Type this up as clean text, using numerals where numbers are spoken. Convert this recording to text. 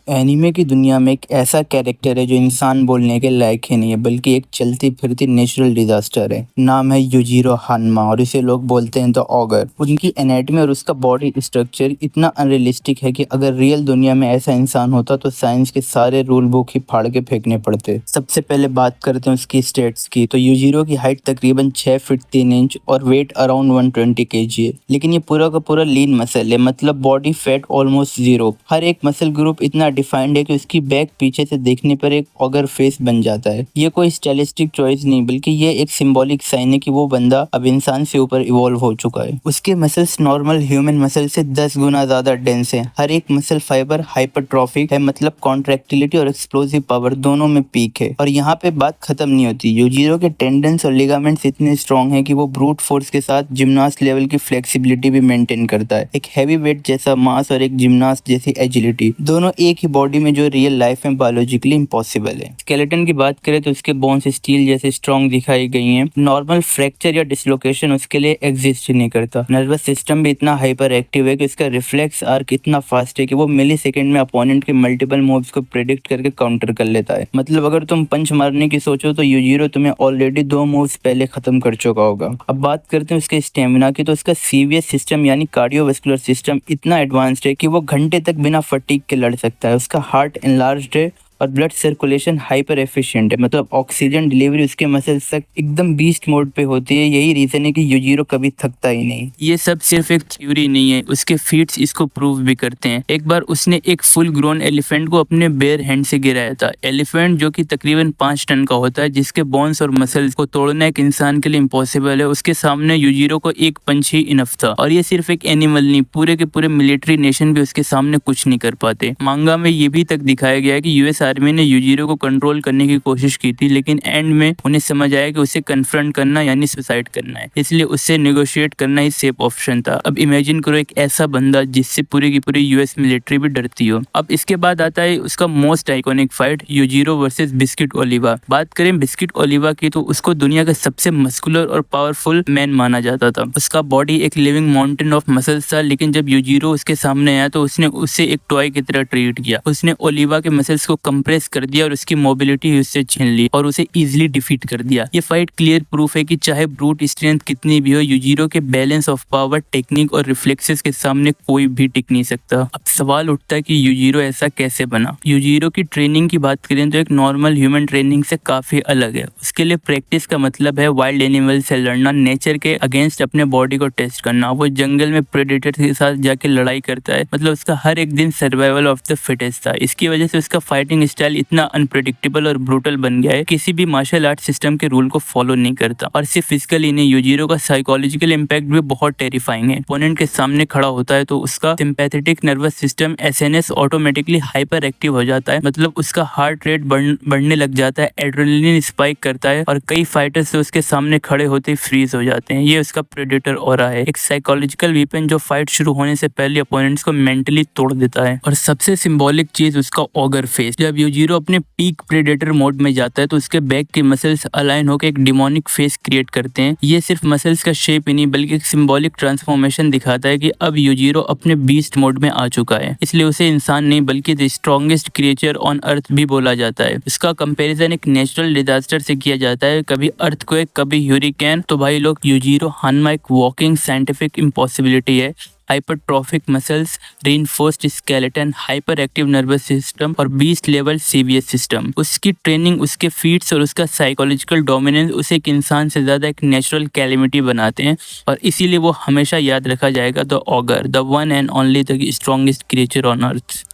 Anime की दुनिया में एक ऐसा कैरेक्टर है जो इंसान बोलने के लायक ही नहीं है, बल्कि एक चलती फिरती नेचुरल डिजास्टर है। नाम है युजिरो हान्मा और इसे लोग बोलते हैं द ऑगर। उनकी एनाटॉमी और उसका बॉडी स्ट्रक्चर इतना अनरियलिस्टिक है कि अगर रियल दुनिया में ऐसा इंसान होता तो साइंस के सारे रूल बुक ही फाड़ के फेंकने पड़ते। सबसे पहले बात करते हैं उसकी स्टेट्स की, तो युजिरो की हाइट तकरीबन 6 फीट 3 इंच और वेट अराउंड 120 kg है। लेकिन ये पूरा का पूरा लीन मसल है, मतलब बॉडी फैट ऑलमोस्ट जीरो। हर एक मसल ग्रुप इतना डिफाइंड है कि उसकी बैक पीछे से देखने पर एक ऑगर फेस बन जाता है। ये कोई स्टाइलिस्टिक चॉइस नहीं, बल्कि ये एक सिंबॉलिक साइन है कि वो बंदा अब इंसान से ऊपर इवॉल्व हो चुका है। उसके मसल्स नॉर्मल ह्यूमन मसल से 10 गुना ज्यादा डेंस है। हर एक मसल फाइबर हाइपरट्रॉफिक है, मतलब कॉन्ट्रैक्टिलिटी और एक्सप्लोसिव पावर दोनों में पीक है। और यहाँ पे बात खत्म नहीं होती। युजिरो के टेंडन्स और लिगामेंट्स इतने स्ट्रॉन्ग है कि वो ब्रूट फोर्स के साथ जिम्नास्ट लेवल की फ्लेक्सिबिलिटी भी मेंटेन करता है। एक हैवी वेट जैसा मास और एक जिम्नास्ट जैसी एजिलिटी, दोनों एक ही बॉडी में, जो रियल लाइफ में बायोलॉजिकली इम्पॉसिबल है। स्केलेटन की बात करें तो उसके बोन्स स्टील जैसे स्ट्रॉन्ग दिखाई गई हैं। नॉर्मल फ्रैक्चर या डिसलोकेशन उसके लिए एग्जिस्ट ही नहीं करता। नर्वस सिस्टम भी इतना हाइपर एक्टिव है कि उसका रिफ्लेक्स आर्क इतना फास्ट है कि वो मिली सेकेंड में अपोनेंट के मल्टीपल मूव्स को प्रेडिक्ट करके काउंटर कर लेता है। मतलब अगर तुम पंच मारने की सोचो तो युजिरो तुम्हें ऑलरेडी 2 मूव्स पहले खत्म कर चुका होगा। अब बात करते हैं उसके स्टेमिना की, तो उसका सीवीएस सिस्टम यानी कार्डियोवास्कुलर सिस्टम इतना एडवांस्ड है कि वो घंटे तक बिना फटीग के लड़ सकता है। उसका हार्ट एनलार्ज्ड है और ब्लड सर्कुलेशन हाइपर एफिशिएंट है, मतलब ऑक्सीजन डिलीवरी उसके मसल्स तक एकदम बीस्ट मोड पे होती है। यही रीजन है कि युजिरो कभी थकता ही नहीं। ये सब सिर्फ एक थ्योरी नहीं है, उसके फीट्स इसको प्रूव भी करते हैं। एक बार उसने एक फुल ग्रोन एलिफेंट को अपने बेयर हैंड से गिराया था। एलिफेंट जो कि तकरीबन 5 टन का होता है, जिसके बोन्स और मसल्स को तोड़ना एक इंसान के लिए इम्पॉसिबल है, उसके सामने युजिरो को एक पंच ही इनफ था। और ये सिर्फ एक एनिमल नहीं, पूरे के पूरे मिलिट्री नेशन भी उसके सामने कुछ नहीं कर पाते। मांगा में ये भी तक दिखाया गया है कि यूएस आर्मी ने युजिरो को कंट्रोल करने की कोशिश की थी, लेकिन एंड में उन्हें समझ आया कि उसे कन्फ्रंट करना यानी सुसाइड करना है, इसलिए उससे नेगोशिएट करना ही सेफ ऑप्शन था। अब इमेजिन करो एक ऐसा बंदा जिससे पूरी की पूरी यूएस मिलिट्री भी डरती हो। अब इसके बाद आता है उसका most iconic fight, Yujiro versus Biscuit Oliva. बात करें बिस्किट ओलिवा की, तो उसको दुनिया का सबसे मस्कुलर और पावरफुल मैन माना जाता था। उसका बॉडी एक लिविंग माउंटेन ऑफ मसल्स था, लेकिन जब युजिरो उसके सामने आया तो उसने उसे एक टॉय की तरह ट्रीट किया। उसने ओलिवा के मसल्स को कंप्रेस कर दिया और उसकी मोबिलिटी उससे छीन ली और उसे इजीली डिफीट कर दिया। ये फाइट क्लियर प्रूफ है कि चाहे ब्रूट स्ट्रेंथ कितनी भी हो, युजिरो के बैलेंस ऑफ पावर, टेक्निक और रिफ्लेक्सेस के सामने कोई भी टिक नहीं सकता। अब सवाल उठता है कि युजिरो ऐसा कैसे बना। युजिरो की ट्रेनिंग की बात करें तो एक नॉर्मल ह्यूमन ट्रेनिंग से काफी अलग है। उसके लिए प्रैक्टिस का मतलब है वाइल्ड एनिमल से लड़ना, नेचर के अगेंस्ट अपने बॉडी को टेस्ट करना। वो जंगल में प्रेडेटर्स के साथ जाके लड़ाई करता है, मतलब उसका हर एक दिन सर्वाइवल ऑफ द फिटेस्ट था। इसकी वजह से उसका फाइटिंग स्टाइल इतना अनप्रेडिक्टेबल और ब्रूटल बन गया है, किसी भी मार्शल आर्ट सिस्टम के रूल को फॉलो नहीं करता। और सिर्फ फिजिकली नहीं, युजिरो का साइकोलॉजिकल इम्पैक्ट भी बहुत टेरिफाइंग है। ओपोनेंट के सामने खड़ा होता है तो उसका sympathetic nervous system SNS automatically hyper active हो जाता है, मतलब उसका हार्ट रेट बढ़ने लग जाता है, एड्रेनलिन स्पाइक करता है और कई फाइटर्स से उसके सामने खड़े होते ही फ्रीज हो जाते हैं। ये उसका प्रेडेटर ऑरा है, एक साइकोलॉजिकल वीपन जो फाइट शुरू होने से पहले अपोनेंट्स को मेंटली तोड़ देता है। और सबसे सिंबॉलिक चीज उसका ऑगर फेस। जब युजिरो अपने पीक प्रेडेटर मोड में जाता है तो उसके बैक के मसल्स अलाइन होकर एक डिमोनिक फेस क्रिएट करते हैं। ये सिर्फ मसल्स का शेप ही नहीं, बल्कि एक सिंबॉलिक ट्रांसफॉर्मेशन दिखाता है कि अब युजिरो अपने बीस्ट मोड में आ चुका है, इसलिए उसे इंसान नहीं बल्कि the strongest creature on earth भी बोला जाता है। इसका कंपैरिजन एक नेचुरल डिजास्टर से किया जाता है, कभी अर्थक्वेक, कभी ह्यूरिकेन। तो भाई लोग, युजिरो हान्मा एक वॉकिंग साइंटिफिक इम्पॉसिबिलिटी है। Hypertrophic muscles, reinforced skeleton, hyper active nervous system और बीस्ट लेवल सीवीएस सिस्टम। उसकी ट्रेनिंग, उसके फीट्स और उसका साइकोलॉजिकल डोमिनेंस उसे एक इंसान से ज्यादा एक नेचुरल कैलेमिटी बनाते हैं, और इसीलिए वो हमेशा याद रखा जाएगा the auger, the one and only, the strongest creature on earth.